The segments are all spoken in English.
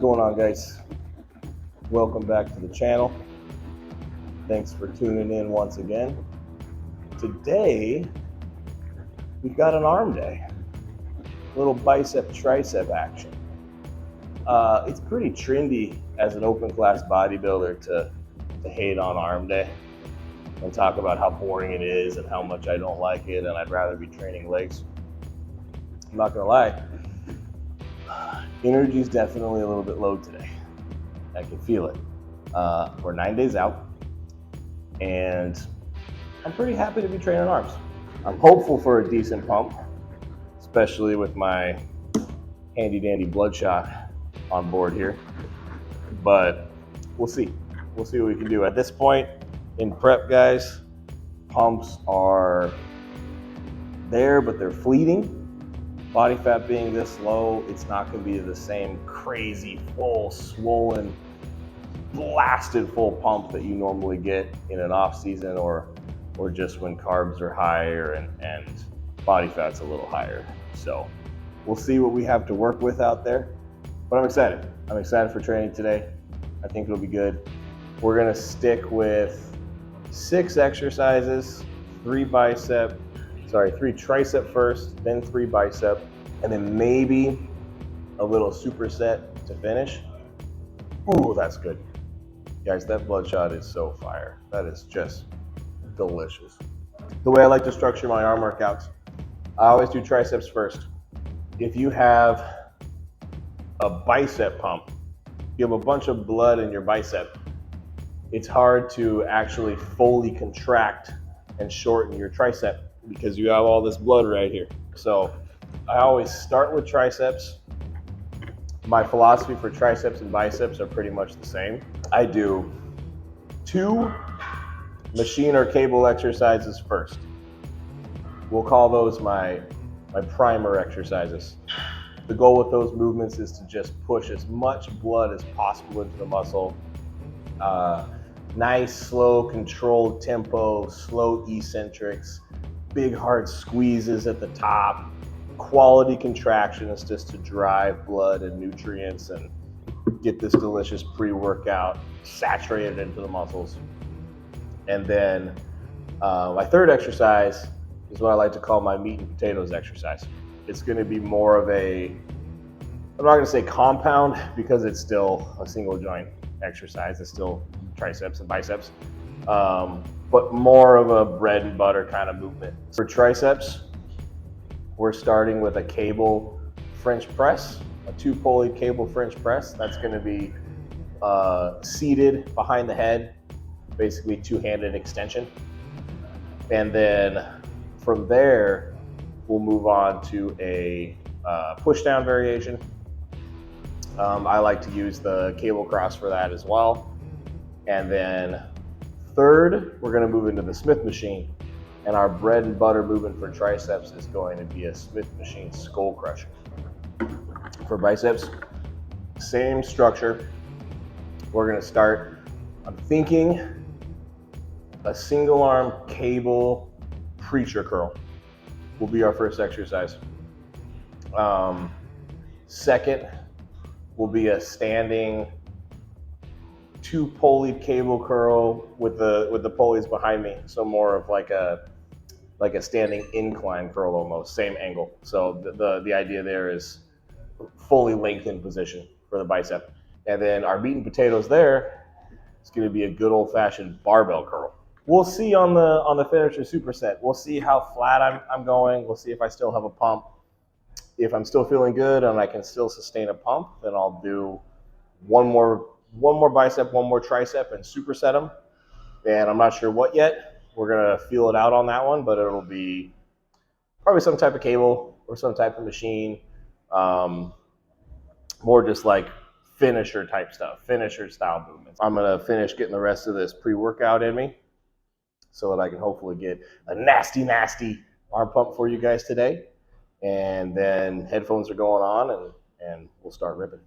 going on, guys? Welcome back to the channel. Thanks for tuning in once again. Today we've got an arm day, a little bicep tricep action. It's pretty trendy as an open class bodybuilder to hate on arm day and talk about how boring it is and how much I don't like it and I'd rather be training legs. I'm not gonna lie, energy's definitely a little bit low today. I can feel it. We're 9 days out, and I'm pretty happy to be training arms. I'm hopeful for a decent pump, especially with my handy dandy bloodshot on board here. But we'll see. We'll see what we can do. At this point in prep, guys, pumps are there, but they're fleeting. Body fat being this low, it's not going to be the same crazy, full, swollen, blasted full pump that you normally get in an off season or just when carbs are higher and body fat's a little higher. So we'll see what we have to work with out there. But I'm excited. I'm excited for training today. I think it'll be good. We're going to stick with 6 exercises, 3 tricep first, then 3 bicep, and then maybe a little superset to finish. Ooh, that's good. Guys, that bloodshot is so fire. That is just delicious. The way I like to structure my arm workouts, I always do triceps first. If you have a bicep pump, you have a bunch of blood in your bicep, it's hard to actually fully contract and shorten your tricep because you have all this blood right here. So I always start with triceps. My philosophy for triceps and biceps are pretty much the same. I do 2 machine or cable exercises first. We'll call those my primer exercises. The goal with those movements is to just push as much blood as possible into the muscle. Nice, slow, controlled tempo, slow eccentrics, big hard squeezes at the top, quality contractions just to drive blood and nutrients and get this delicious pre-workout saturated into the muscles. And then my third exercise is what I like to call my meat and potatoes exercise. It's going to be more of I'm not going to say compound because it's still a single joint exercise. It's still triceps and biceps, but more of a bread and butter kind of movement. For triceps, we're starting with a cable French press, a 2-pulley cable French press. That's going to be seated behind the head, basically 2-handed extension. And then from there, we'll move on to a push down variation. I like to use the cable cross for that as well. And then third, we're going to move into the Smith machine. And our bread and butter movement for triceps is going to be a Smith machine skull crusher. For biceps, same structure. We're going to start, I'm thinking, a single arm cable preacher curl will be our first exercise. Second will be a standing 2-pulley cable curl with the pulleys behind me. So more of like a standing incline curl almost, same angle. So the idea there is fully lengthened position for the bicep. And then our meat and potatoes there is going to be a good old fashioned barbell curl. We'll see on the finisher superset. We'll see how flat I'm going. We'll see if I still have a pump. If I'm still feeling good and I can still sustain a pump, then I'll do one more bicep, 1 more tricep and superset them. And I'm not sure what yet. We're gonna feel it out on that one, but it'll be probably some type of cable or some type of machine. More just like finisher type stuff, finisher style movements. I'm gonna finish getting the rest of this pre-workout in me so that I can hopefully get a nasty arm pump for you guys today. And then headphones are going on and we'll start ripping.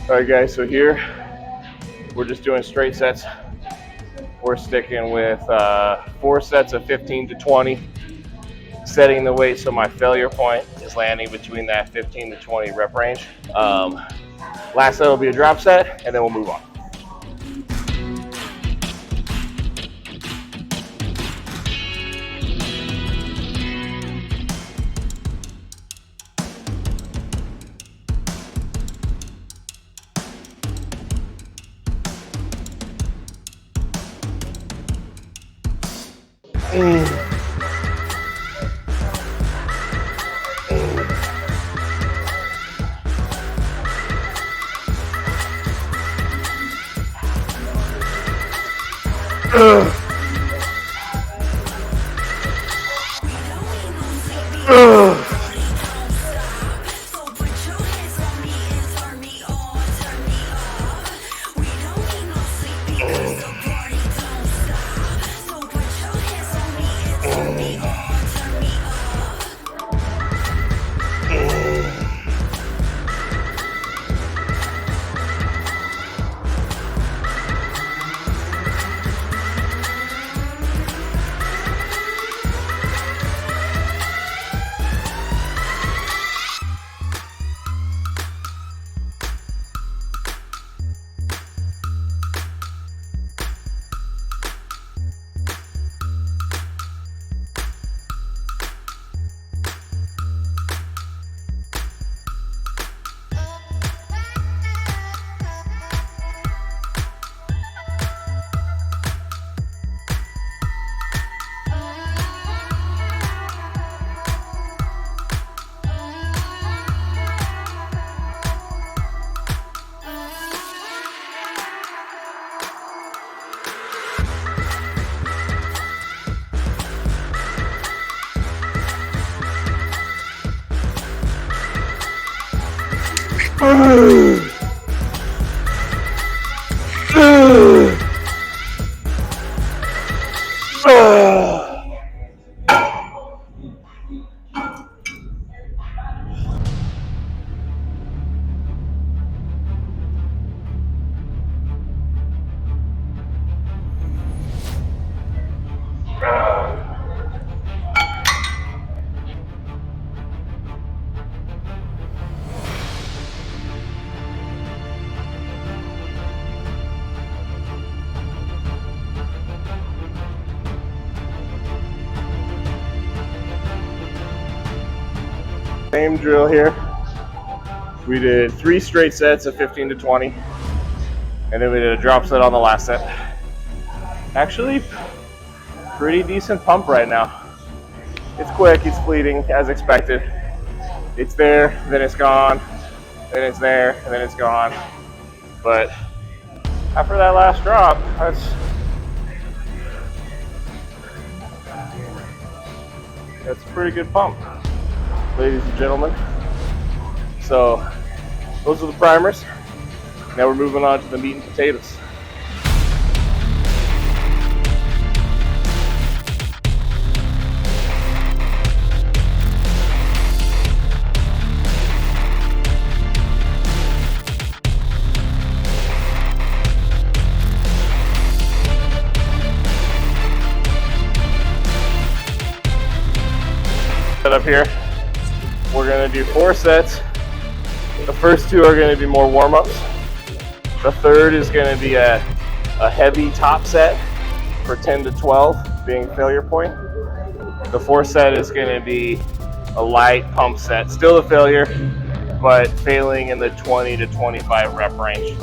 All right, guys, so here we're just doing straight sets. We're sticking with 4 sets of 15 to 20, setting the weight so my failure point is landing between that 15 to 20 rep range. Last set will be a drop set, and then we'll move on. Same drill here. We did 3 straight sets of 15 to 20, and then we did a drop set on the last set. Actually, pretty decent pump right now. It's quick, it's fleeting, as expected. It's there, then it's gone, then it's there, and then it's gone. But after that last drop, that's a pretty good pump, ladies and gentlemen. So those are the primers. Now we're moving on to the meat and potatoes. Up here, we're going to do 4 sets. The first 2 are going to be more warm-ups. The third is going to be a heavy top set for 10 to 12 being failure point. The 4th set is going to be a light pump set, still a failure, but failing in the 20 to 25 rep range.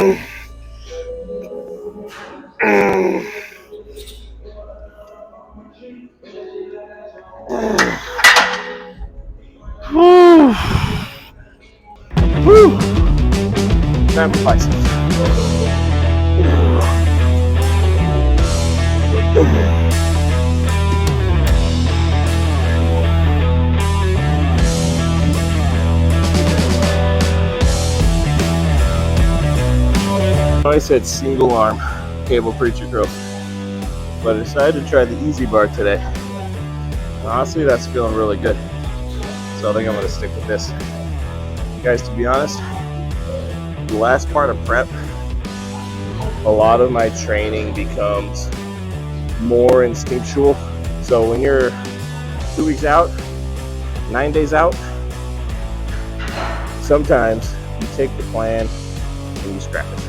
Time for biceps. I said single arm cable preacher curls, but I decided to try the easy bar today. Honestly, that's feeling really good, so I think I'm going to stick with this. Guys, to be honest, the last part of prep, a lot of my training becomes more instinctual. So when you're 2 weeks out, 9 days out, sometimes you take the plan and you scrap it.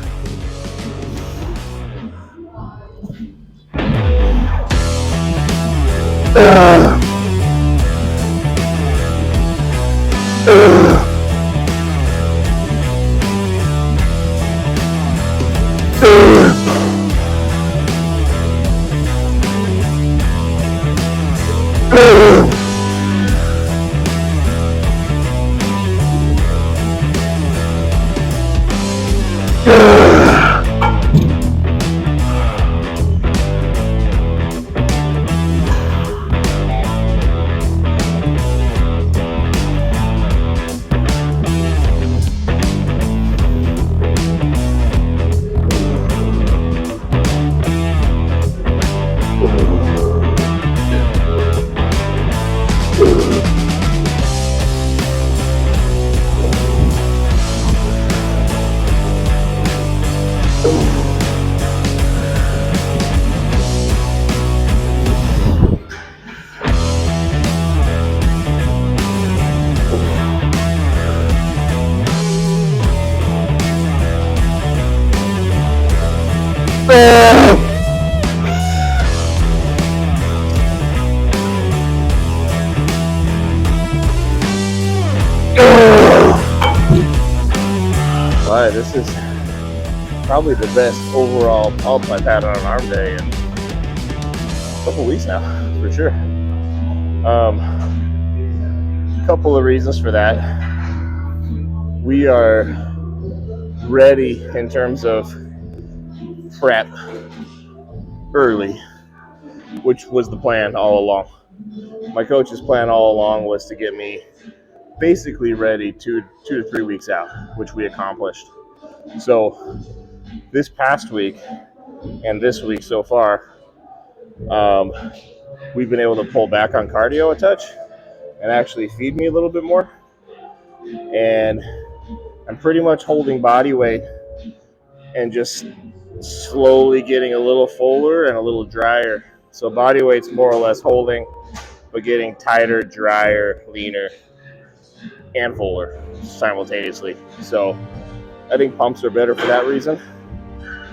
Alright, this is probably the best overall pump I've had on an arm day in a couple weeks now, for sure. A couple of reasons for that. We are ready in terms of prep early, which was the plan all along. My coach's plan all along was to get me basically ready 2 to 3 weeks out, which we accomplished. So this past week and this week so far, we've been able to pull back on cardio a touch and actually feed me a little bit more. And I'm pretty much holding body weight and just slowly getting a little fuller and a little drier. So body weight's more or less holding, but getting tighter, drier, leaner, and fuller simultaneously. So I think pumps are better for that reason.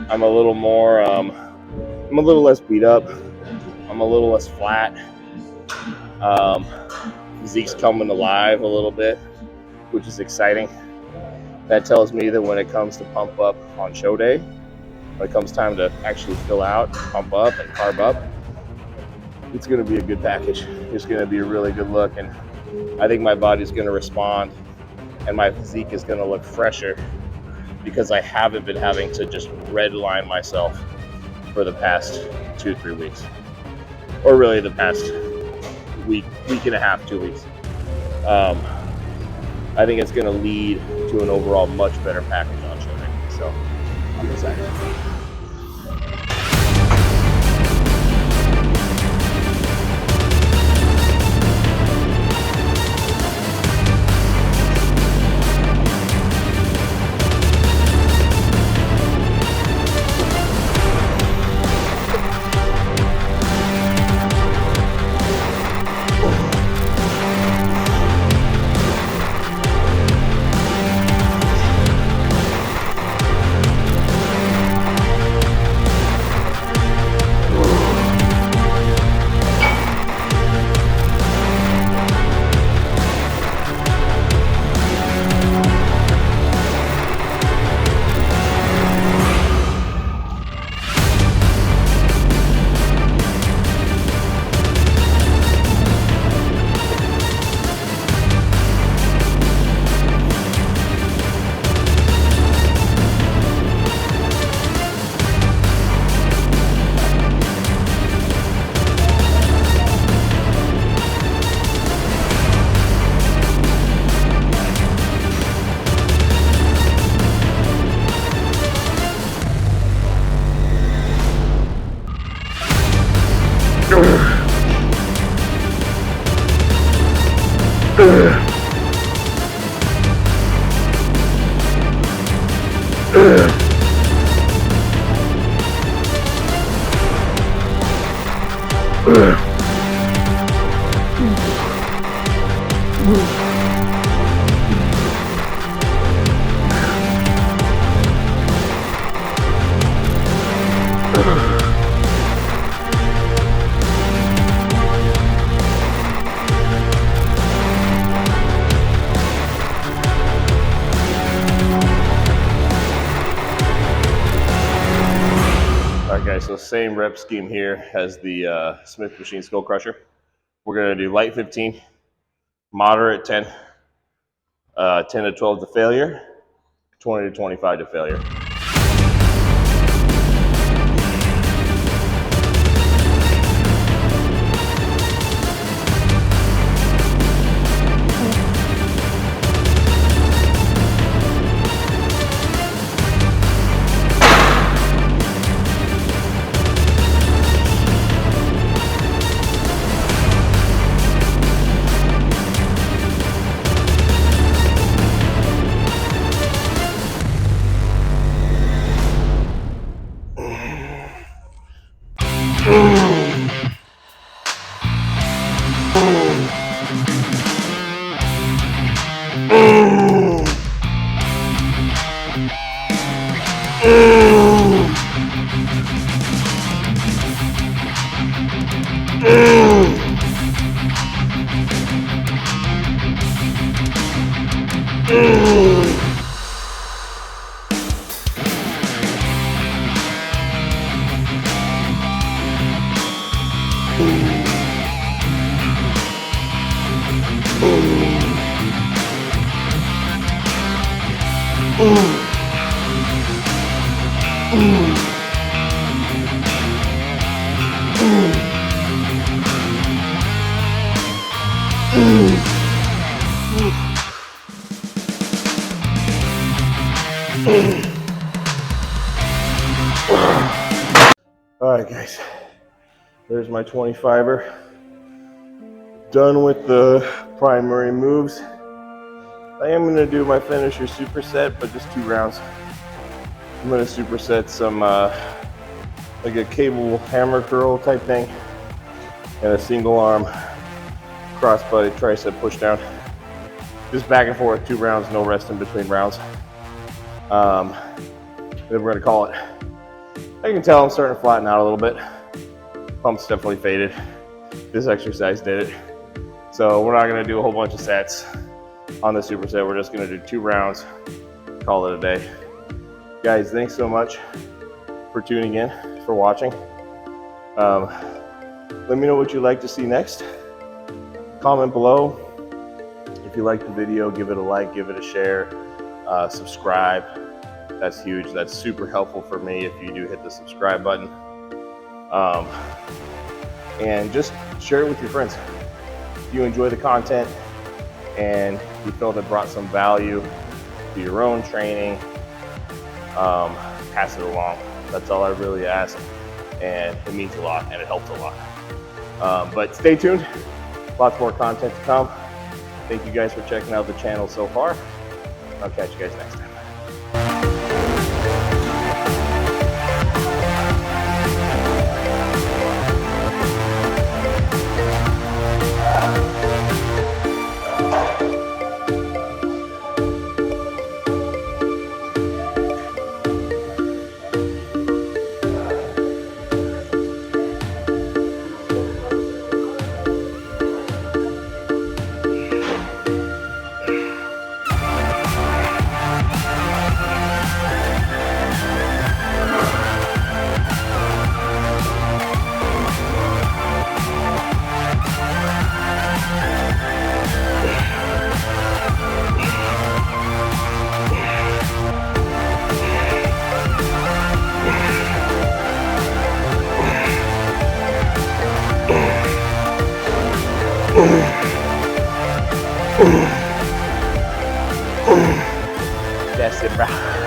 I'm a little more, I'm a little less beat up. I'm a little less flat. Physique's coming alive a little bit, which is exciting. That tells me that when it comes to pump up on show day, when it comes time to actually fill out, pump up, and carb up, it's going to be a good package. It's going to be a really good look, and I think my body's going to respond, and my physique is going to look fresher because I haven't been having to just redline myself for the past 2-3 weeks, or really the past week and a half, 2 weeks. I think it's going to lead to an overall much better package on show day. So I'm excited. So same rep scheme here as the Smith machine skull crusher. We're going to do light 15, moderate 10, 10 to 12 to failure, 20 to 25 to failure. All right, guys, there's my 25er. Done with the primary moves. I am going to do my finisher superset, but just 2 rounds. I'm going to superset some like a cable hammer curl type thing and a single arm crossbody tricep push down. Just back and forth, 2 rounds, no rest in between rounds. Then we're going to call it. I can tell I'm starting to flatten out a little bit. Pump's definitely faded. This exercise did it. So we're not going to do a whole bunch of sets on the superset. We're just going to do 2 rounds, call it a day. Guys, thanks so much for tuning in, for watching. Let me know what you'd like to see next. Comment below. If you liked the video, give it a like, give it a share, subscribe. That's huge. That's super helpful for me if you do hit the subscribe button. And just share it with your friends. If you enjoy the content and you felt it brought some value to your own training, pass it along. That's all I really ask, and it means a lot and it helps a lot. But stay tuned, lots more content to come. Thank you guys for checking out the channel so far. I'll catch you guys next time. That's it, bro.